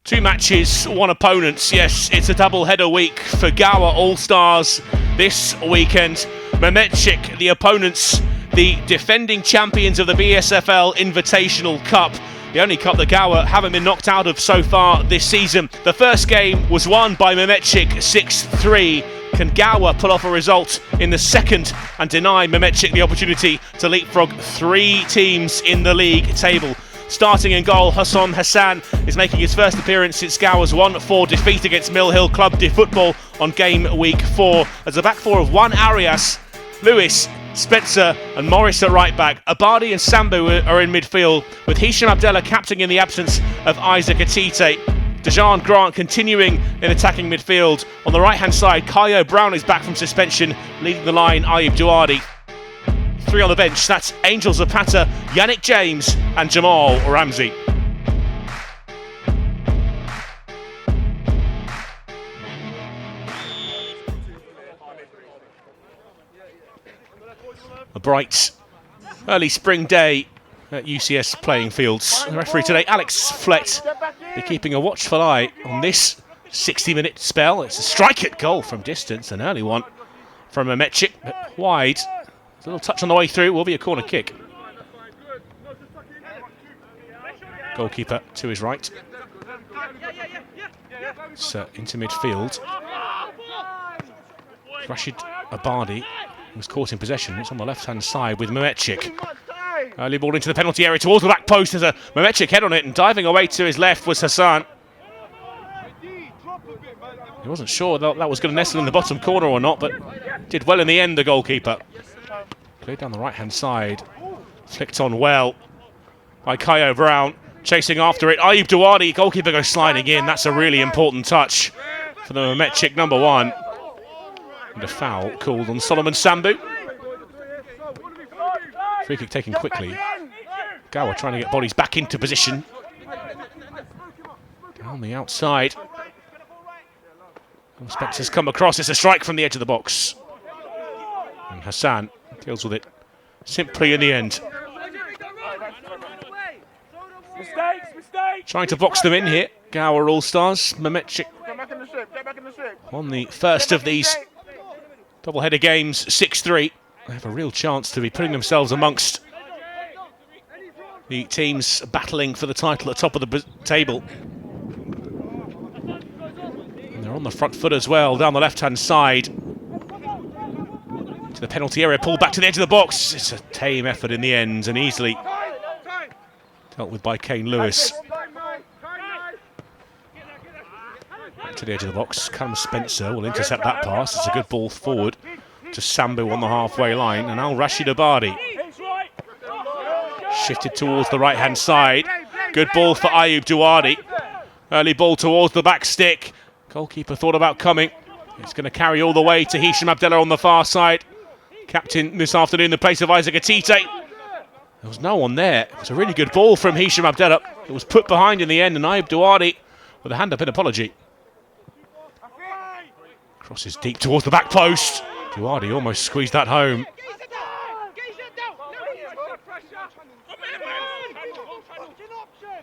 Two matches, one opponents. Yes, it's a double-header week for Gower Allstars this weekend. Mehmetcik, the opponents, the defending champions of the BSFL Invitational Cup. The only cup that Gower haven't been knocked out of so far this season. The first game was won by Mehmetcik 6-3. Can Gower pull off a result in the second and deny Mehmetcik the opportunity to leapfrog three teams in the league table? Starting in goal, Hassan is making his first appearance since Gower's 1-4 defeat against Mill Hill Club de Football on Gameweek 4. As a back four of Juan Arias, Lewis, Spencer and Morris at right back. Abadi and Sambu are in midfield, with Hisham Abdallah captaining in the absence of Isaac Atite. Dejan Grant continuing in attacking midfield. On the right hand side, Kayo Brown is back from suspension, leading the line Ayub Duardi. Three on the bench, that's Angel Zapata, Yannick James and Jamal Ramsey. A bright early spring day at UCS playing fields. The referee today, Alex Flett, be keeping a watchful eye on this 60-minute spell. It's a strike at goal from distance, an early one from Mehmetcik, but wide. A little touch on the way through, will be a corner kick. Goalkeeper to his right. So into midfield. Rashid Abadi was caught in possession. It's on the left-hand side with Mehmetcik. Early ball into the penalty area towards the back post. There's a Mehmetcik head on it, and diving away to his left was Hassan. He wasn't sure that was going to nestle in the bottom corner or not, but did well in the end, the goalkeeper. Cleared down the right-hand side. Flicked on well by Kayo Brown. Chasing after it. Ayub Duardi, goalkeeper goes sliding in. That's a really important touch for the Mehmetcik number one. And a foul called on Solomon Sambu. Free kick taken quickly. Gower trying to get bodies back into position. Down the outside. Spencer's come across. It's a strike from the edge of the box. And Hassan deals with it simply in the end. Trying to box them in here. Gower Allstars. Mehmetcik on the first of these double-header games, 6-3. They have a real chance to be putting themselves amongst the teams battling for the title at the top of the table. And they're on the front foot as well, down the left-hand side. To the penalty area, pulled back to the edge of the box. It's a tame effort in the end, and easily dealt with by Kane Lewis. Back to the edge of the box, comes Spencer, will intercept that pass. It's a good ball forward to Sambu on the halfway line, and now Rashid Abadi. Shifted towards the right-hand side. Good ball for Ayub Duardi. Early ball towards the back stick. Goalkeeper thought about coming. It's going to carry all the way to Hisham Abdallah on the far side. Captain this afternoon in the place of Isaac Atite. There was no one there. It was a really good ball from Hisham Abdallah. It was put behind in the end, and Ayub Duardi with a hand-up in apology. Crosses deep towards the back post. Duardi almost squeezed that home.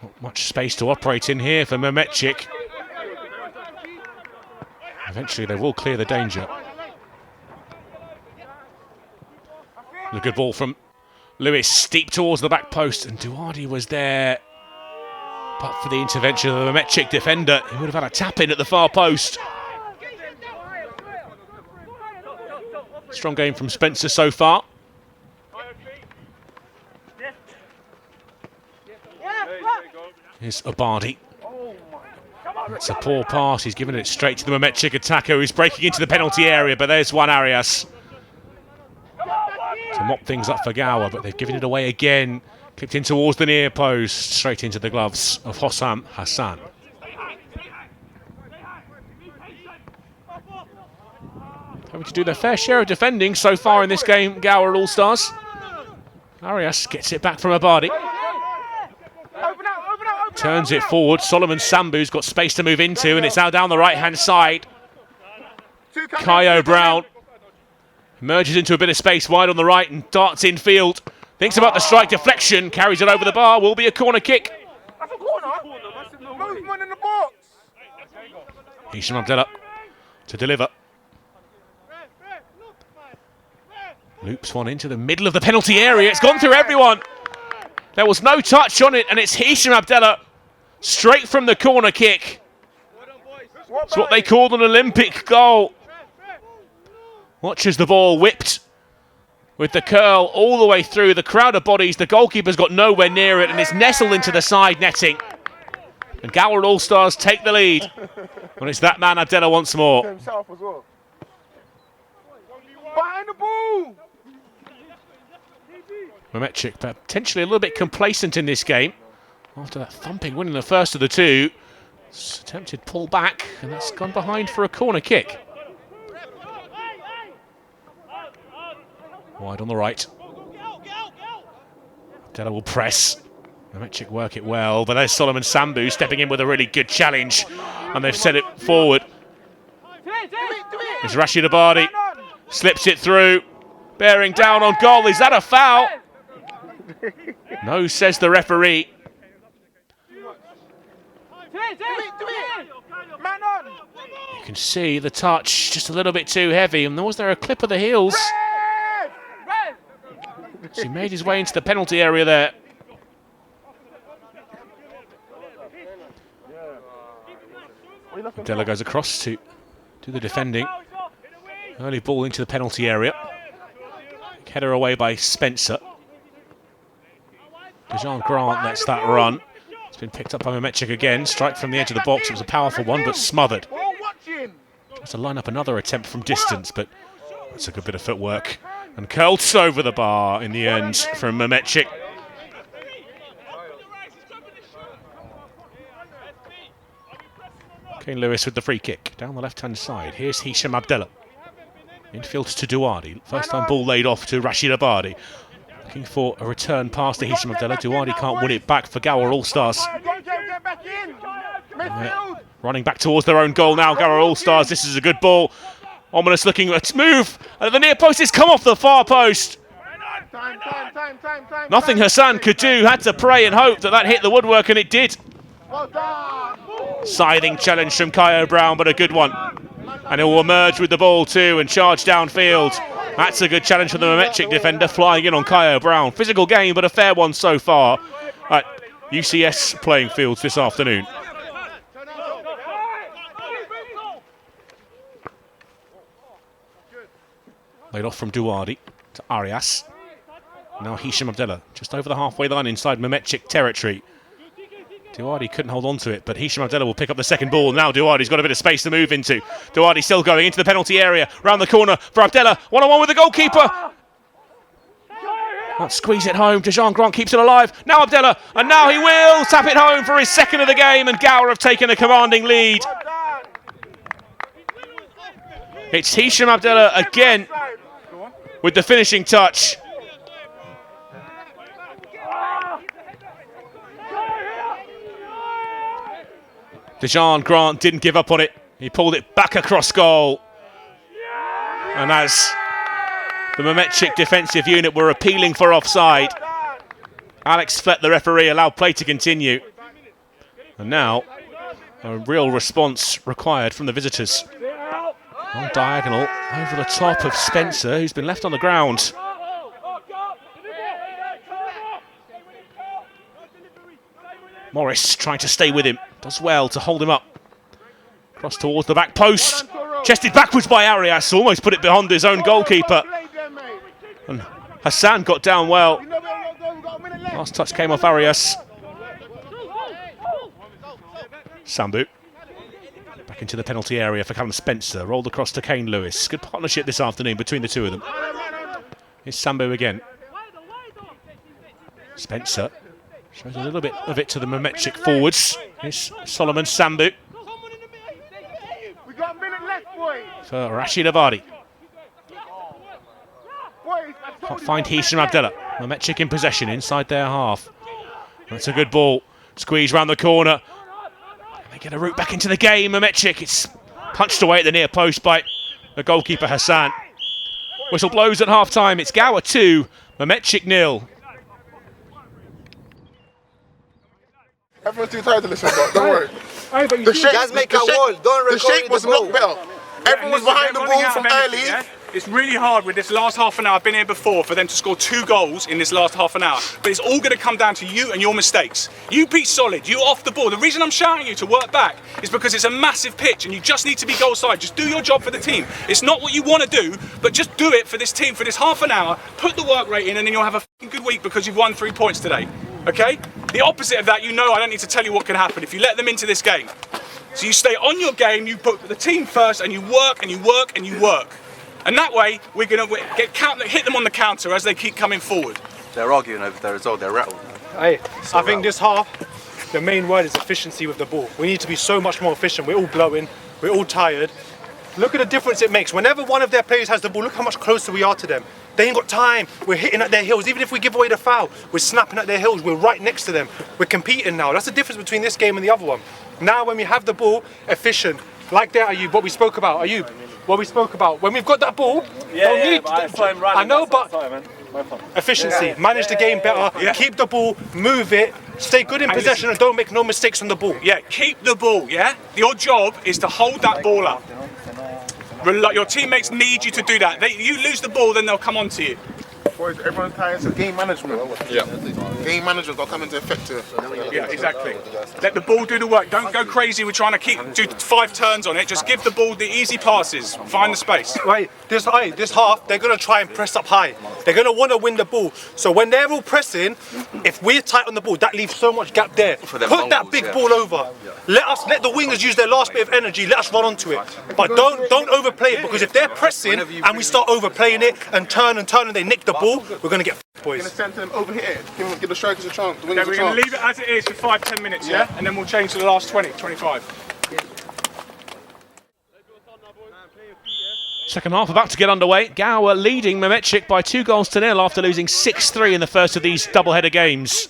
Not much space to operate in here for Mehmetcik. Eventually they will clear the danger. A good ball from Lewis, deep towards the back post, and Duardi was there. But for the intervention of the Mehmetcik defender, he would have had a tap in at the far post. Strong game from Spencer so far. Here's Abadi. It's a poor pass. He's given it straight to the Mehmetcik attacker, who's breaking into the penalty area, but there's Juan Arias to mop things up for Gower, but they've given it away again. Clipped in towards the near post, straight into the gloves of Hossam Hassan. Having to do their fair share of defending so far in this game, Gower Allstars. Arias gets it back from Abadi. Turns it forward. Solomon Sambu's got space to move into, and it's now down the right-hand side. Kayo Brown emerges into a bit of space wide on the right and darts infield. Thinks about the strike deflection, carries it over the bar, will be a corner kick. Movement in the box. Hisham Abdallah to deliver. Loops one into the middle of the penalty area. It's gone through everyone. There was no touch on it, and it's Hisham Abdallah straight from the corner kick. It's what they call an Olympic goal. Watch as the ball whipped with the curl all the way through the crowd of bodies. The goalkeeper's got nowhere near it, and it's nestled into the side netting. And Gower Allstars take the lead. And it's that man Abdallah once more. Himself as well. Behind the ball. Mehmetcik potentially a little bit complacent in this game after that thumping win in the first of the two. Attempted pull back, and that's gone behind for a corner kick. Wide on the right. Abdallah will press. Mehmetcik work it well, but there's Solomon Sambu stepping in with a really good challenge, and they've set it forward. It's Rashid Abadi, slips it through, bearing down on goal. Is that a foul? No, says the referee. You can see the touch just a little bit too heavy, and was there a clip of the heels? So he made his way into the penalty area there. Abdallah goes across to do the defending. Early ball into the penalty area. Header away by Spencer. Dejan Grant lets that run. It's been picked up by Mehmetcik again. Strike from the edge of the box. It was a powerful one, but smothered. Tries to line up another attempt from distance, but that's a good bit of footwork. And curled over the bar in the end from Mehmetcik. Kane Lewis with the free kick down the left-hand side. Here's Hisham Abdallah. Infield to Duardi. First time ball laid off to Rashid Abadi. Looking for a return pass to Hisham Abdallah. Duardi can't win it back for Gower Allstars. Running back towards their own goal now, Gower Allstars. This is a good ball. Ominous looking move. The near post has come off the far post. Nothing Hassan could do. Had to pray and hope that hit the woodwork, and it did. Scything challenge from Kyo Brown, but a good one. And it will emerge with the ball too and charge downfield. That's a good challenge from the Mehmetcik defender, flying in on Kyo Brown. Physical game, but a fair one so far at UCS playing fields this afternoon. Laid off from Duardi to Arias. Now Hisham Abdallah, just over the halfway line inside Mehmetcik territory. Duardi couldn't hold on to it, but Hisham Abdallah will pick up the second ball. Now Duardi's got a bit of space to move into. Duardi still going into the penalty area. Round the corner for Abdallah. One-on-one with the goalkeeper. Can't squeeze it home. Dejan Grant keeps it alive. Now Abdallah, and now he will tap it home for his second of the game, and Gower have taken a commanding lead. It's Hisham Abdallah again with the finishing touch. Dejan Grant didn't give up on it. He pulled it back across goal. And as the Mehmetcik defensive unit were appealing for offside, Alex Flett, the referee, allowed play to continue. And now, a real response required from the visitors. On diagonal, over the top of Spencer, who's been left on the ground. Morris trying to stay with him. Does well to hold him up. Cross towards the back post. Chested backwards by Arias. Almost put it behind his own goalkeeper. And Hassan got down well. Last touch came off Arias. Sambu. Back into the penalty area for Callum Spencer. Rolled across to Kane Lewis. Good partnership this afternoon between the two of them. Here's Sambu again. Spencer. Shows a little bit of it to the Mehmetcik forwards. Here's Solomon Sambu. For Rashid Abadi. Can't find Hisham Abdallah. Mehmetcik in possession inside their half. That's a good ball. Squeeze round the corner. They get a route back into the game. Mehmetcik, it's punched away at the near post by the goalkeeper Hassan. Whistle blows at half time. It's Gower 2, Mehmetcik 0. Everyone's too tired to listen, but don't worry. The shape, Guys, make a wall. Don't the shape was not better. Everyone was behind the ball from early. Yeah? It's really hard with this last half an hour. I've been here before for them to score 2 goals in this last half an hour. But it's all going to come down to you and your mistakes. You be solid. You off the ball. The reason I'm shouting you to work back is because it's a massive pitch and you just need to be goal side. Just do your job for the team. It's not what you want to do, but just do it for this team for this half an hour. Put the work rate in and then you'll have a fucking good week because you've won 3 points today. Okay? The opposite of that, you know I don't need to tell you what can happen if you let them into this game. So you stay on your game, you put the team first and you work and you work and you work. And that way, we're going to hit them on the counter as they keep coming forward. They're arguing over there as well, they're rattled. Hey, I think this half, the main word is efficiency with the ball. We need to be so much more efficient. We're all blowing, we're all tired. Look at the difference it makes. Whenever one of their players has the ball, look how much closer we are to them. They ain't got time. We're hitting at their heels. Even if we give away the foul, we're snapping at their heels. We're right next to them. We're competing now. That's the difference between this game and the other one. Now when we have the ball, efficient. Like that, Ayub, what we spoke about. Ayub, what we spoke about. When we've got that ball, I know, but efficiency. Manage the game better. Yeah. Keep the ball, move it, stay good in possession and don't make no mistakes on the ball. Yeah, keep the ball, yeah? Your job is to hold that ball up. Your teammates need you to do that. You lose the ball, then they'll come on to you. Boys, everyone's tired to game management. Yeah. Game management got come into effect here. Yeah, exactly. Let the ball do the work. Don't go crazy with trying to do 5 turns on it. Just give the ball the easy passes. Find the space. Right, this half, they're going to try and press up high. They're going to want to win the ball. So when they're all pressing, if we're tight on the ball, that leaves so much gap there. Put that big ball over. Let the wingers use their last bit of energy. Let us run onto it. But don't overplay it, because if they're pressing and we start overplaying it and turn and they nick the ball, we're going to get boys. We're going to send them over here. Give the strikers a chance. We're going to leave it as it is for 5-10 minutes, yeah? And then we'll change to the last 20-25. Second half about to get underway. Gower leading Mehmetcik by 2-0 after losing 6-3 in the first of these double-header games.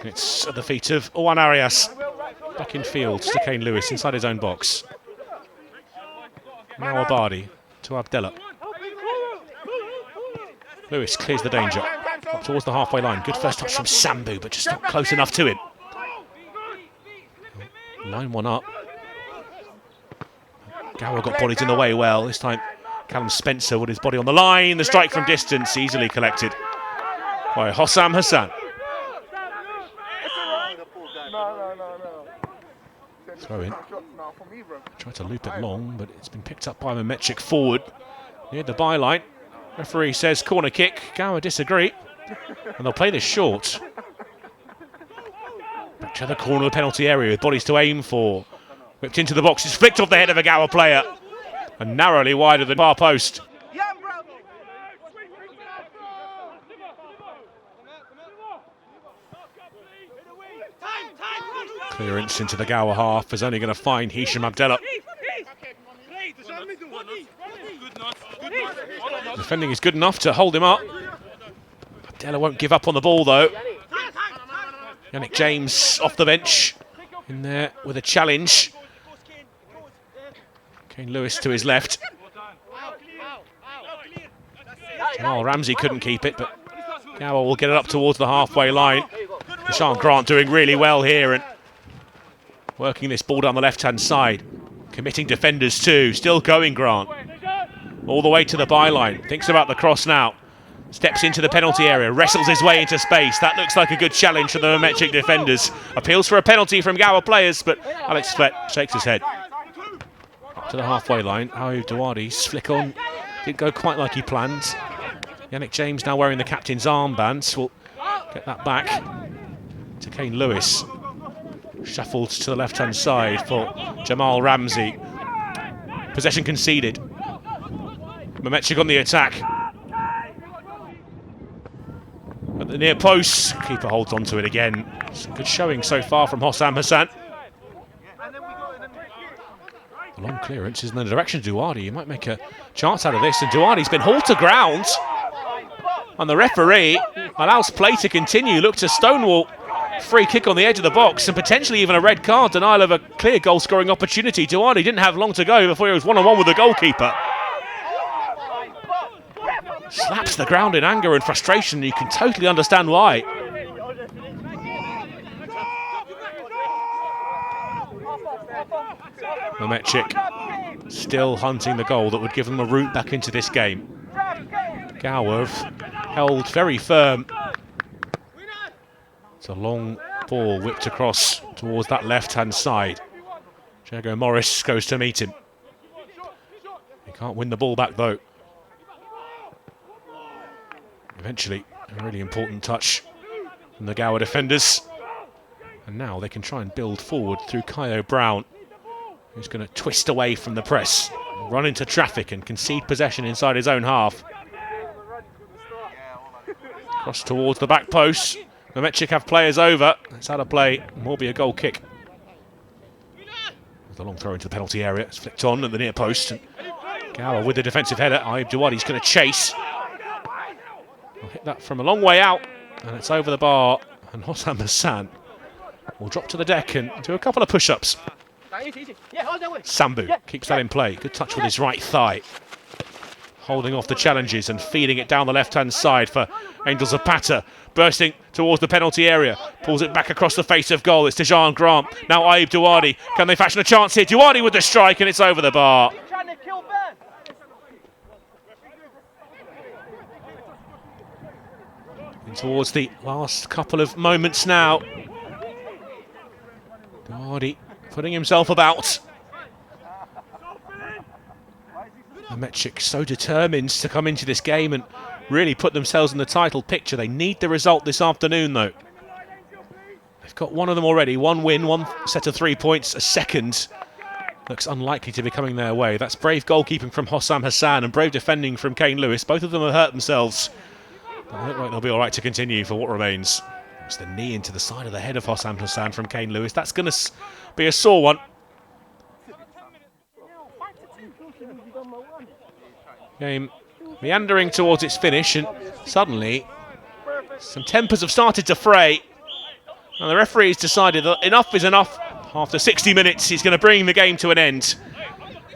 It's at the feet of Juan Arias. Back in field to Kane Lewis inside his own box. Now Abadi to Abdella. Lewis clears the danger. Up towards the halfway line. Good first touch from Sambu, but just not close enough to him. 9-1 up. Gower got bodies in the way well. This time Callum Spencer with his body on the line. The strike from distance easily collected by Hossam Hassan. Throw in. Tried to loop it long, but it's been picked up by Mehmetcik forward near the byline. Referee says corner kick. Gower disagree, and they'll play this short. Back to the corner of the penalty area with bodies to aim for. Whipped into the box. It's flicked off the head of a Gower player and narrowly wider than far post. Clearance into the Gower half is only going to find Hisham Abdella. Defending is good enough to hold him up. Abdella won't give up on the ball though. Yannick James off the bench in there with a challenge. Kane Lewis to his left. Jamal Ramsey couldn't keep it, but Gower will get it up towards the halfway line. Deshaun Grant doing really well here and working this ball down the left-hand side. Committing defenders too. Still going, Grant. All the way to the byline. Thinks about the cross now. Steps into the penalty area. Wrestles his way into space. That looks like a good challenge for the Mehmetcik defenders. Appeals for a penalty from Gower players, but Alex Flett shakes his head. Up to the halfway line. Oh, Duardi's flick on. Didn't go quite like he planned. Yannick James now wearing the captain's armbands. Will get that back to Kane Lewis. Shuffled to the left-hand side for Jamal Ramsey. Possession conceded. Mehmetcik on the attack. At the near post, keeper holds on to it again. It's a good showing so far from Hossam Hassan. The long clearance is in the direction of Duardi. He might make a chance out of this, and Duardi's been hauled to ground. And the referee allows play to continue. Look to stonewall. Free kick on the edge of the box and potentially even a red card. Denial of a clear goal scoring opportunity. Duardi didn't have long to go before he was one-on-one with the goalkeeper. Slaps the ground in anger and frustration. You can totally understand why. Mehmetcik still hunting the goal that would give them a route back into this game. Gower held very firm. It's a long ball whipped across towards that left-hand side. Jago Morris goes to meet him. He can't win the ball back though. Eventually, a really important touch from the Gower defenders. And now they can try and build forward through Kyo Brown, who's going to twist away from the press, run into traffic and concede possession inside his own half. Cross towards the back post. Mehmetcik have players over. It's out of play. Will be a goal kick. The long throw into the penalty area. It's flicked on at the near post. And Gower with the defensive header. Ayub Dawadi's going to chase. He'll hit that from a long way out. And it's over the bar. And Hossam Hassan will drop to the deck and do a couple of push-ups. Sambu keeps that in play. Good touch with his right thigh. Holding off the challenges and feeding it down the left-hand side for Angels of Pata. Bursting towards the penalty area. Pulls it back across the face of goal. It's Dejan Grant. Now Ayub Dawadi. Can they fashion a chance here? Dawadi with the strike and it's over the bar. And towards the last couple of moments now. Dawadi putting himself about. Mehmetcik so determined to come into this game and really put themselves in the title picture. They need the result this afternoon though. They've got one of them already. One win, one set of 3 points. A second looks unlikely to be coming their way. That's brave goalkeeping from Hossam Hassan and brave defending from Kane Lewis. Both of them have hurt themselves. But they look like they'll be alright to continue for what remains. It's the knee into the side of the head of Hossam Hassan from Kane Lewis. That's going to be a sore one. Game meandering towards its finish, and suddenly some tempers have started to fray. And the referee's decided that enough is enough. After 60 minutes, he's going to bring the game to an end.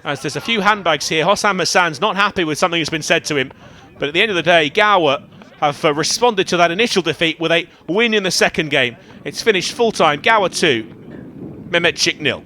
As there's a few handbags here, Hossam Hassan's not happy with something that's been said to him. But at the end of the day, Gower have responded to that initial defeat with a win in the second game. It's finished full-time, Gower 2, Mehmetcik 0.